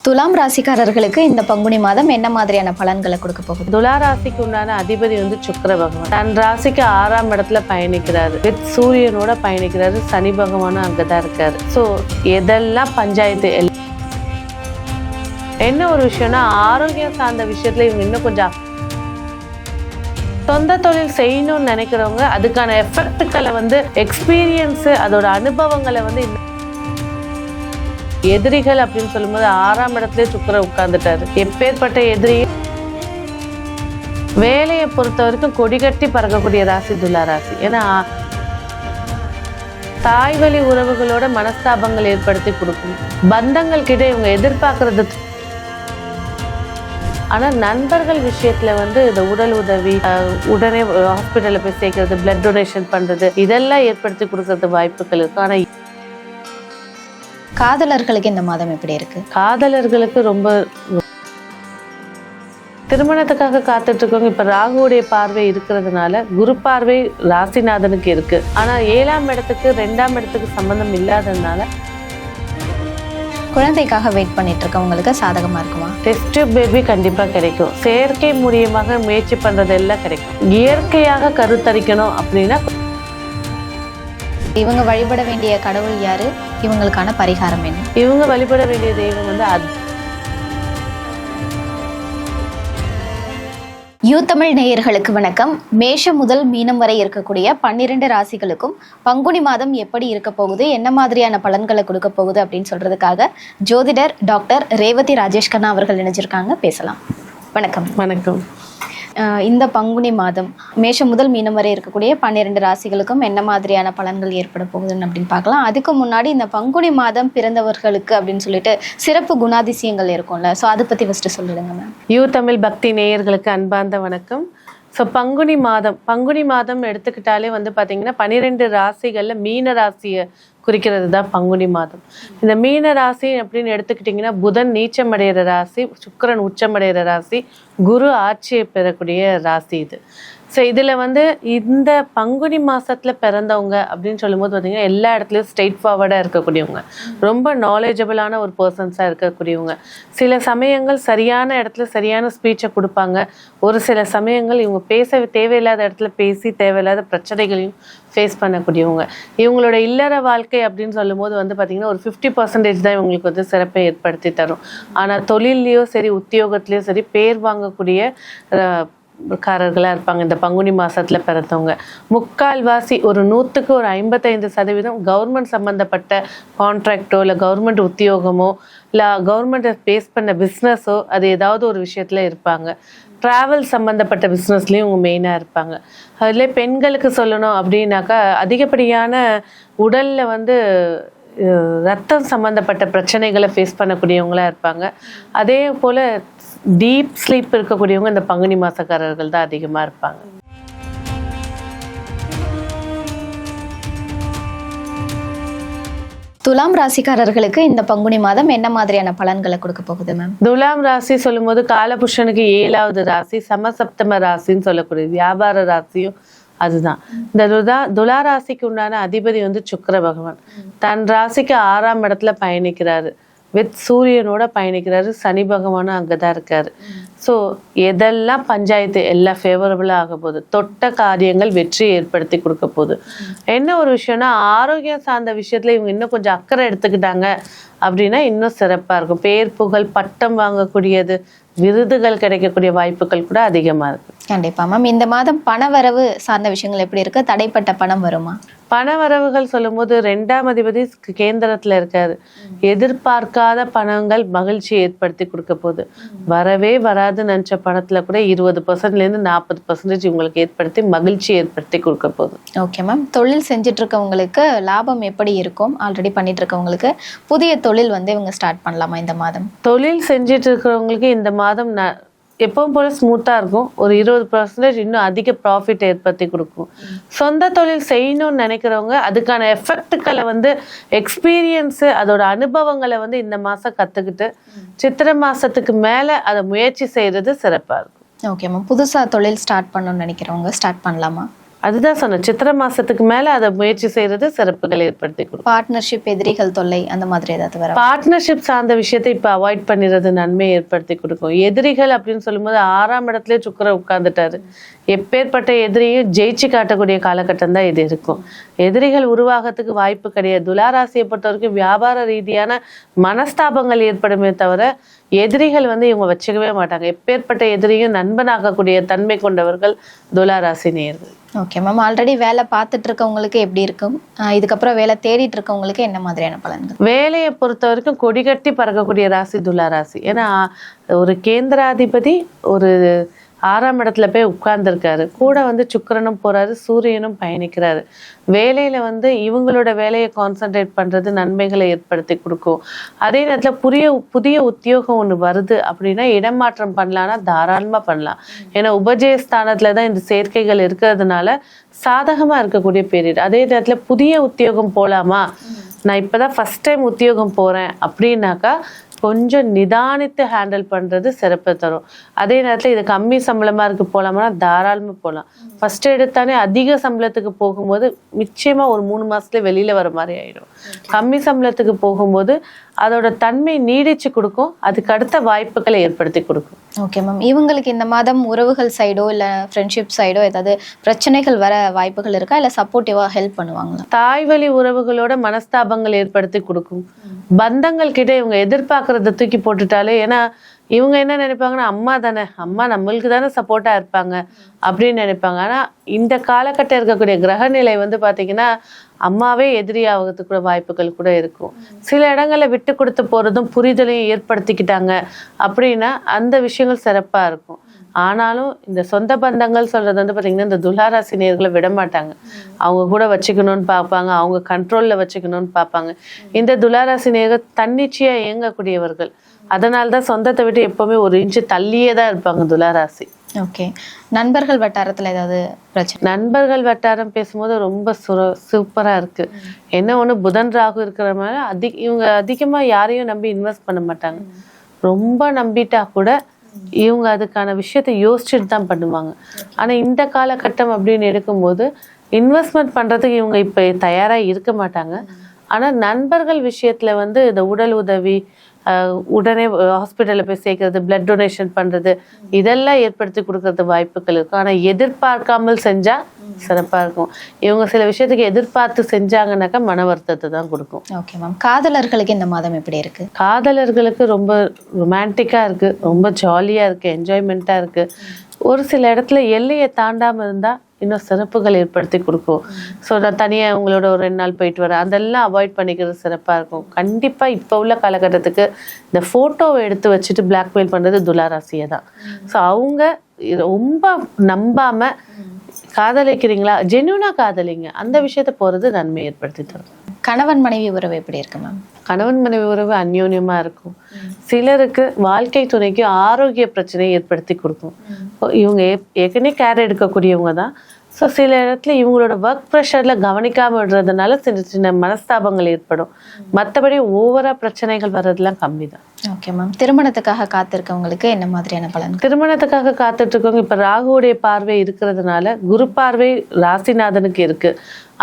துலாம் ராசிக்காரர்களுக்கு இந்த பங்குனி மாதம் என்ன மாதிரியான பலன்களை கொடுக்க போகுது? துலா ராசிக்கு உண்டான அதிபதி சுக்கிர பகவான் தன் ராசிக்கு 6ஆம் இடத்துல பயணிக்கிறாரு. வித் சூரியனோட பயணிக்கிறாரு. சனி பகவானும் அங்கதான் இருக்காரு. ஸோ எதெல்லாம் பஞ்சாயத்து என்ன ஒரு விஷயம்னா, ஆரோக்கியம் சார்ந்த விஷயத்துல இவங்க இன்னும் கொஞ்சம் சொந்த தொழில் செய்யணும்னு நினைக்கிறவங்க அதுக்கான எஃபெக்டுகளை எக்ஸ்பீரியன்ஸ் அதோட அனுபவங்களை எதிரிகள் அப்படின்னு சொல்லும்போது 6ஆம் இடத்துல சுக்கிரன் உட்கார்ந்துட்டாரு. எப்பேற்பட்ட எதிரி வேலையை பொறுத்த வரைக்கும் கொடிகட்டி பறக்கக்கூடிய ராசி துலா ராசி. ஏன்னா தாய் வழி உறவுகளோட மனஸ்தாபங்கள் ஏற்படுத்தி கொடுக்கும். பந்தங்கள் கிட்ட இவங்க எதிர்பார்க்கறது. ஆனா நண்பர்கள் விஷயத்துல இந்த உடல் உதவி, உடனே ஹாஸ்பிட்டல்ல போய் சேர்க்கறது, பிளட் டொனேஷன் பண்றது, இதெல்லாம் ஏற்படுத்தி கொடுக்கறது வாய்ப்புகள் இருக்கு. ஆனா காதலர்களுக்கு இந்த மாதம் எப்படி இருக்கு? காதலர்களுக்கு ரொம்ப திருமணத்துக்காக காத்துட்டு இருக்கவங்க இப்ப ராகுடைய பார்வை இருக்கிறதுனால குரு பார்வை ராசிநாதனுக்கு இருக்கு. ஆனா 7ஆம் இடத்துக்கு 2ஆம் இடத்துக்கு சம்பந்தம் இல்லாததுனால குழந்தைக்காக வெயிட் பண்ணிட்டு இருக்கவங்களுக்கு சாதகமா இருக்குமா? டெஸ்ட் பேபி கண்டிப்பா கிடைக்கும். செயற்கை மூலியமாக முயற்சி பண்றது எல்லாம் கிடைக்கும். இயற்கையாக கருத்தரிக்கணும் அப்படின்னா இவங்க வழிபட வேண்டிய கடவுள் யாரு? இவங்களுக்கான பரிகாரம் என்ன? இவங்க வழிபட வேண்டிய தெய்வம் யூ தமிழ் நேயர்களுக்கு வணக்கம். மேஷம் முதல் மீனம் வரை இருக்கக்கூடிய 12 ராசிகளுக்கும் பங்குனி மாதம் எப்படி இருக்க போகுது, என்ன மாதிரியான பலன்களை கொடுக்க போகுது அப்படின்னு சொல்றதுக்காக ஜோதிடர் டாக்டர் ரேவதி ராஜேஷ் கண்ணா அவர்கள் இணைஞ்சிருக்காங்க. பேசலாம். வணக்கம். வணக்கம். இந்த பங்குனி மாதம் மேஷம் முதல் மீனம் வரை இருக்கக்கூடிய 12 ராசிகளுக்கும் என்ன மாதிரியான பலன்கள் ஏற்பட போகுதுன்னு அப்படின்னு பார்க்கலாம். அதுக்கு முன்னாடி இந்த பங்குனி மாதம் பிறந்தவர்களுக்கு அப்படின்னு சொல்லிட்டு சிறப்பு குணாதிசயங்கள் இருக்கும்ல, ஸோ அதை பத்தி ஃபர்ஸ்ட் சொல்லிடுங்க மேம். யூ தமிழ் பக்தி நேயர்களுக்கு அன்பார்ந்த வணக்கம். ஸோ பங்குனி மாதம் எடுத்துக்கிட்டாலே பார்த்தீங்கன்னா 12 ராசிகள்ல மீன ராசியை குறிக்கிறது தான் பங்குனி மாதம். இந்த மீன ராசி அப்படின்னு எடுத்துக்கிட்டிங்கன்னா புதன் நீச்சமடைகிற ராசி, சுக்கிரன் உச்சமடைகிற ராசி, குரு ஆட்சியை பெறக்கூடிய ராசி இது. ஸோ இதில் இந்த பங்குனி மாதத்தில் பிறந்தவங்க அப்படின்னு சொல்லும்போது பார்த்தீங்கன்னா எல்லா இடத்துலையும் ஸ்ட்ரெயிட் ஃபார்வர்டாக இருக்கக்கூடியவங்க, ரொம்ப நாலேஜபிளான ஒரு பர்சன்ஸாக இருக்கக்கூடியவங்க. சில சமயங்கள் சரியான இடத்துல சரியான ஸ்பீச்சை கொடுப்பாங்க. ஒரு சில சமயங்கள் இவங்க பேச தேவையில்லாத இடத்துல பேசி தேவையில்லாத பிரச்சனைகளையும் ஃபேஸ் பண்ணக்கூடியவங்க. இவங்களோட இல்லற வாழ்க்கை அப்படின்னு சொல்லும்போது பார்த்தீங்கன்னா ஒரு 50% தான் இவங்களுக்கு சிறப்பை ஏற்படுத்தி தரும். ஆனால் தொழிலையோ சரி உத்தியோகத்திலையோ சரி பேர் வாங்கக்கூடிய காரர்களாக இருப்பாங்க இந்த பங்குனி மாதத்தில் பிறந்தவங்க. முக்கால்வாசி ஒரு 100க்கு ஒரு 55% கவர்மெண்ட் சம்மந்தப்பட்ட கான்ட்ராக்டோ இல்லை கவர்மெண்ட் உத்தியோகமோ இல்லை கவர்மெண்ட்டை பேஸ் பண்ண பிஸ்னஸோ அது ஏதாவது ஒரு விஷயத்தில் இருப்பாங்க. ட்ராவல் சம்மந்தப்பட்ட பிஸ்னஸ்லேயும் இவங்க மெயினாக இருப்பாங்க. அதில் பெண்களுக்கு சொல்லணும் அப்படின்னாக்கா அதிகப்படியான உடலில் ரத்தம் சம்மந்தப்பட்ட பிரச்சனைகளை ஃபேஸ் பண்ணக்கூடியவங்களா இருப்பாங்க. அதே போல் டீப் ஸ்லீப் இருக்கக்கூடியவங்க இந்த பங்குனி மாசக்காரர்கள் தான் அதிகமாக இருப்பாங்க. துலாம் ராசிக்காரர்களுக்கு இந்த பங்குனி மாதம் என்ன மாதிரியான பலன்களை கொடுக்க போகுது மேம்? துலாம் ராசி சொல்லும் போது காலபுருஷனுக்கு 7வது ராசி, சமசப்தம ராசின்னு சொல்லக்கூடிய வியாபார ராசியும் அதுதான். இந்த துலா ராசிக்கு உண்டான அதிபதி சுக்கிர பகவான் தன் ராசிக்கு 6ஆம் இடத்துல பயணிக்கிறாரு. வித் சூரியனோட பயணிக்கிறாரு. சனி பகவானும் அங்கதான் இருக்காரு. ஸோ எதெல்லாம் பஞ்சாயத்து எல்லாம் ஃபேவரபுளாக ஆக போகுது. தொட்ட காரியங்கள் வெற்றி ஏற்படுத்தி கொடுக்க போகுது. என்ன ஒரு விஷயம்னா, ஆரோக்கியம் சார்ந்த விஷயத்துல இவங்க இன்னும் கொஞ்சம் அக்கறை எடுத்துக்கிட்டாங்க அப்படின்னா இன்னும் சிறப்பா இருக்கும். பேர் புகழ் பட்டம் வாங்கக்கூடியது, விருதுகள் கிடைக்கக்கூடிய வாய்ப்புகள் கூட அதிகமா இருக்கு. கண்டிப்பா மேம். இந்த மாதம் பணவரவு சார்ந்த விஷயங்கள் எப்படி இருக்கு? தடைப்பட்ட பணம் வருமா? பண வரவுகள் சொல்லும் போது 2ஆம் அதிபதி கேந்திரத்துல இருக்காரு. எதிர்பார்க்காத பணங்கள் மகிழ்ச்சி ஏற்படுத்தி கொடுக்க போகுது. வரவே வராதுன்னு நினைச்ச பணத்துல கூட 20%லேருந்து 40% இவங்களுக்கு ஏற்படுத்தி மகிழ்ச்சி ஏற்படுத்தி கொடுக்க போகுது. Okay ma'am. தொழில் செஞ்சுட்டு இருக்கவங்களுக்கு லாபம் எப்படி இருக்கும்? ஆல்ரெடி பண்ணிட்டு இருக்கவங்களுக்கு புதிய தொழில் இவங்க ஸ்டார்ட் பண்ணலாமா இந்த மாதம்? தொழில் செஞ்சுட்டு இருக்கிறவங்களுக்கு இந்த மாதம் எப்பவும் போல ஸ்மூத்தா இருக்கும். ஒரு 20% இன்னும் அதிக ப்ராஃபிட் ஏற்படுத்தி கொடுக்கும். சொந்த தொழில் செய்யணும்னு நினைக்கிறவங்க அதுக்கான எஃபெக்டுகளை எக்ஸ்பீரியன்ஸ் அதோட அனுபவங்களை இந்த மாசம் கத்துக்கிட்டு சித்திரை மாசத்துக்கு மேல அதை முயற்சி செய்யறது சிறப்பா இருக்கும். Okay ma'am. புதுசா தொழில் ஸ்டார்ட் பண்ணணும்னு நினைக்கிறவங்க ஸ்டார்ட் பண்ணலாமா? அதுதான் சொன்னேன், சித்திரை மாசத்துக்கு மேல அதை முயற்சி செய்யறது சிறப்புகள் ஏற்படுத்தி கொடுக்கும். பார்ட்னர்ஷிப், எதிரிகள் தொல்லை அந்த மாதிரி ஏதாவது வர? பார்ட்னர்ஷிப் சார்ந்த விஷயத்தை இப்ப அவாய்ட் பண்ணிடுறது நன்மையை ஏற்படுத்தி கொடுக்கும். எதிரிகள் அப்படின்னு சொல்லும்போது 6ஆம் இடத்துல சுக்கிரன் உட்கார்ந்துட்டாரு. எப்பேற்பட்ட எதிரியும் ஜெயிச்சு காட்டக்கூடிய காலகட்டம் தான் இது இருக்கும். எதிரிகள் உருவாகத்துக்கு வாய்ப்பு கிடையாது. துளாராசியை பொறுத்த வரைக்கும் வியாபார ரீதியான மனஸ்தாபங்கள் ஏற்படுமே தவிர எதிரிகள் இவங்க வச்சுக்கவே மாட்டாங்க. எப்பேற்பட்ட எதிரியும் நண்பனாகக்கூடிய தன்மை கொண்டவர்கள் துளாராசி நேயர்கள். ஓகே மேம், ஆல்ரெடி வேலை பார்த்துட்டு இருக்கவங்களுக்கு எப்படி இருக்கும், இதுக்கப்புறம் வேலை தேடிட்டு இருக்கவங்களுக்கு என்ன மாதிரியான பலன்கள்? வேலையை பொறுத்த வரைக்கும் கொடிகட்டி பறக்கக்கூடிய ராசி துளாராசி. ஏன்னா ஒரு கேந்திராதிபதி ஒரு 6ஆம் இடத்துல போய் உட்கார்ந்துருக்காரு. கூட சுக்கிரனும் போறாரு, சூரியனும் பயணிக்கிறாரு. வேலையில இவங்களோட வேலையை கான்சென்ட்ரேட் பண்றது நன்மைகளை ஏற்படுத்தி கொடுக்கும். அதே நேரத்துல புதிய உத்தியோகம் ஒண்ணு வருது அப்படின்னா இடமாற்றம் பண்ணலாம்னா தாராளமா பண்ணலாம். ஏன்னா உபஜயஸ்தானத்துலதான் இந்த சேர்க்கைகள் இருக்கிறதுனால சாதகமா இருக்கக்கூடிய பீரியட். அதே நேரத்துல புதிய உத்தியோகம் போலாமா, நான் இப்பதான் ஃபர்ஸ்ட் டைம் உத்தியோகம் போறேன் அப்படின்னாக்கா கொஞ்சம் நிதானித்து ஹேண்டில் பண்றது சிறப்பு தரும். அதே நேரத்துல இது கம்மி சம்பளமா இருக்கு போலாமா, தாராளமா போகலாம். ஃபர்ஸ்ட் எடுத்தானே அதிக சம்பளத்துக்கு போகும்போது நிச்சயமா ஒரு 3 மாசத்துல வெளியில வர மாதிரி ஆயிடும். கம்மி சம்பளத்துக்கு போகும்போது அதோட தன்மை நீடிச்சு கொடுக்கும், அதுக்கு அடுத்த வாய்ப்புகளை ஏற்படுத்தி கொடுக்கும். ஓகே மேம், இவங்களுக்கு இந்த மாதம் உறவுகள் சைடோ இல்ல ஃப்ரெண்ட்ஷிப் சைடோ ஏதாவது பிரச்சனைகள் வர வாய்ப்புகள் இருக்கா, இல்ல சப்போர்ட்டிவா ஹெல்ப் பண்ணுவாங்களா? தாய் வழி உறவுகளோட மனஸ்தாபங்கள் ஏற்படுத்தி கொடுக்கும். பந்தங்கள் கிட்ட இவங்க எதிர்பார்க்கறத தூக்கி போட்டுட்டாலே, ஏன்னா இவங்க என்ன நினைப்பாங்கன்னா அம்மா தானே, அம்மா நம்மளுக்கு தானே சப்போர்ட்டா இருப்பாங்க அப்படின்னு நினைப்பாங்க. ஆனா இந்த காலகட்டம் இருக்கக்கூடிய கிரக நிலை பாத்தீங்கன்னா அம்மாவே எதிரி ஆகிறதுக்கு கூட வாய்ப்புகள் கூட இருக்கும். சில இடங்கள்ல விட்டு கொடுத்து போறதும் புரிதலையும் ஏற்படுத்திக்கிட்டாங்க அப்படின்னா அந்த விஷயங்கள் சிறப்பா இருக்கும். ஆனாலும் இந்த சொந்த பந்தங்கள் சொல்றது பாத்தீங்கன்னா இந்த துளாராசி நேயர்களை விட மாட்டாங்க. அவங்க கூட வச்சுக்கணும்னு பார்ப்பாங்க, அவங்க கண்ட்ரோல்ல வச்சுக்கணும்னு பார்ப்பாங்க. இந்த துளாராசி நேயர்கள் தன்னிச்சையா இயங்கக்கூடியவர்கள். அதனால்தான் சொந்தத்தை விட்டு எப்பவுமே ஒரு இன்ச்சு தள்ளியே தான் இருப்பாங்க துளாராசி. ஓகே, நண்பர்கள் வட்டாரத்துல ஏதாவது பிரச்சனை? நண்பர்கள் வட்டாரம் பேசும்போது ரொம்ப சூப்பரா இருக்கு. என்ன ஒண்ணு, புதன் ராகு இருக்கிற மாதிரி இவங்க அதிகமா யாரையும் நம்பி இன்வெஸ்ட் பண்ண மாட்டாங்க. ரொம்ப நம்பிட்டா கூட இவங்க அதுக்கான விஷயத்தை யோசிச்சுட்டு தான் பண்ணுவாங்க. ஆனா இந்த காலகட்டம் அப்படின்னு எடுக்கும்போது இன்வெஸ்ட்மெண்ட் பண்றதுக்கு இவங்க இப்ப தயாரா இருக்க மாட்டாங்க. ஆனா நண்பர்கள் விஷயத்துல இந்த உடல் உதவி, உடனே ஹாஸ்பிட்டல்ல போய் சேர்க்கறது, பிளட் டொனேஷன் பண்றது, இதெல்லாம் ஏற்படுத்தி கொடுக்கறது வாய்ப்புகள் இருக்கும். ஆனா எதிர்பார்க்காமல் செஞ்சா சிறப்பா இருக்கும். இவங்க சில விஷயத்துக்கு எதிர்பார்த்து செஞ்சாங்கன்னாக்கா மன வருத்தத்தை தான் கொடுக்கும். ஓகே மேம், காதலர்களுக்கு இந்த மாதம் எப்படி இருக்கு? காதலர்களுக்கு ரொம்ப ரொமான்டிக்கா இருக்கு, ரொம்ப ஜாலியா இருக்கு, என்ஜாய்மெண்டா இருக்கு. ஒரு சில இடத்துல எல்லையை தாண்டாம இருந்தா இன்னும் சிறப்புகள் ஏற்படுத்தி கொடுக்கும். ஸோ நான் தனியாக உங்களோட ஒரு 2 நாள் போயிட்டு வரேன், அதெல்லாம் அவாய்ட் பண்ணிக்கிறது சிறப்பாக இருக்கும். கண்டிப்பாக இப்போ உள்ள காலகட்டத்துக்கு இந்த ஃபோட்டோவை எடுத்து வச்சுட்டு பிளாக்மெயில் பண்ணுறது துளாராசியை தான். ஸோ அவங்க ரொம்ப நம்பாம காதலிக்கிறீங்களா, ஜென்யூனா காதலிங்க, அந்த விஷயத்த போகிறது நன்மை ஏற்படுத்தி தரும். கணவன் மனைவி உறவு எப்படி இருக்கு மேம்? கணவன் மனைவி உறவு அந்யோன்யமா இருக்கும். சிலருக்கு வாழ்க்கை துணைக்கு ஆரோக்கிய பிரச்சனையை ஏற்படுத்தி கொடுக்கும். இவங்க ஏற்கனவே கேர் எடுக்கக்கூடியவங்க தான். ஸோ சில இடத்துல இவங்களோட ஒர்க் ப்ரெஷர்ல கவனிக்காம விடுறதுனால சின்ன சின்ன மனஸ்தாபங்கள் ஏற்படும். மற்றபடி ஓவரா பிரச்சனைகள் வர்றதுலாம் கம்மி தான். ஓகே மேம், திருமணத்துக்காக காத்திருக்கவங்களுக்கு என்ன மாதிரியான பலன்? திருமணத்துக்காக காத்துட்டு இருக்கவங்க இப்ப ராகுவுடைய பார்வை இருக்கிறதுனால குரு பார்வை ராசிநாதனுக்கு இருக்கு.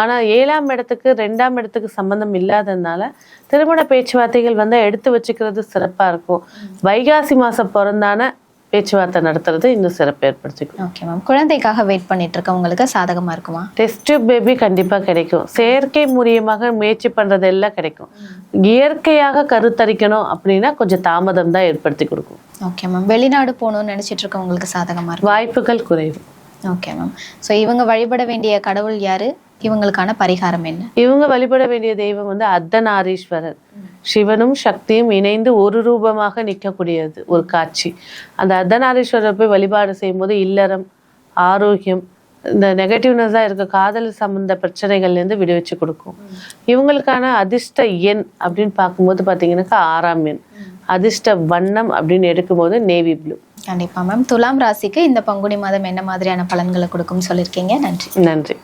ஆனா 7ஆம் இடத்துக்கு 2ஆம் இடத்துக்கு சம்பந்தம் இல்லாததுனால திருமண பேச்சுவார்த்தைகள் எடுத்து வச்சுக்கிறது சிறப்பா இருக்கும். வைகாசி மாசம் பிறந்தான பேச்சுவார்த்தை நடத்துறது இன்னும் சிறப்பு ஏற்படுத்திக்கும். ஓகே மேம், குழந்தைக்காக வெயிட் பண்ணிட்டு இருக்கவங்களுக்கு சாதகமா இருக்குமா? டெஸ்ட் பேபி கண்டிப்பா கிடைக்கும். செயற்கை மூலியமாக முயற்சி பண்றது எல்லாம் கிடைக்கும். இயற்கையாக கருத்தரிக்கணும் அப்படின்னா கொஞ்சம் தாமதம் தான் ஏற்படுத்தி கொடுக்கும். ஓகே மேம், வெளிநாடு போகணும்னு நினைச்சிட்டு இருக்கவங்களுக்கு சாதகமா இருக்கும்? வாய்ப்புகள் குறைவு. ஓகே மேம், ஸோ இவங்க வழிபட வேண்டிய கடவுள் யாரு, இவங்களுக்கான பரிகாரம் என்ன? இவங்க வழிபட வேண்டிய தெய்வம் அர்த்தநாரீஸ்வரர். சிவனும் சக்தியும் இணைந்து ஒரு ரூபமாக நிற்கக்கூடியது ஒரு காட்சி. அந்த அர்த்தநாரீஸ்வரர் போய் வழிபாடு செய்யும் போது இல்லறம், ஆரோக்கியம், இந்த நெகட்டிவ்னஸா இருக்க காதல் சம்பந்த பிரச்சனைகள்ல இருந்து விடுவிச்சு கொடுக்கும். இவங்களுக்கான அதிர்ஷ்ட எண் அப்படின்னு பார்க்கும்போது பாத்தீங்கன்னாக்கா 6ஆம் எண். அதிர்ஷ்ட வண்ணம் அப்படின்னு எடுக்கும்போது நேவி ப்ளூ. கண்டிப்பா மேம், துலாம் ராசிக்கு இந்த பங்குனி மாதம் என்ன மாதிரியான பலன்களை கொடுக்கும் சொல்லியிருக்கீங்க. நன்றி. நன்றி.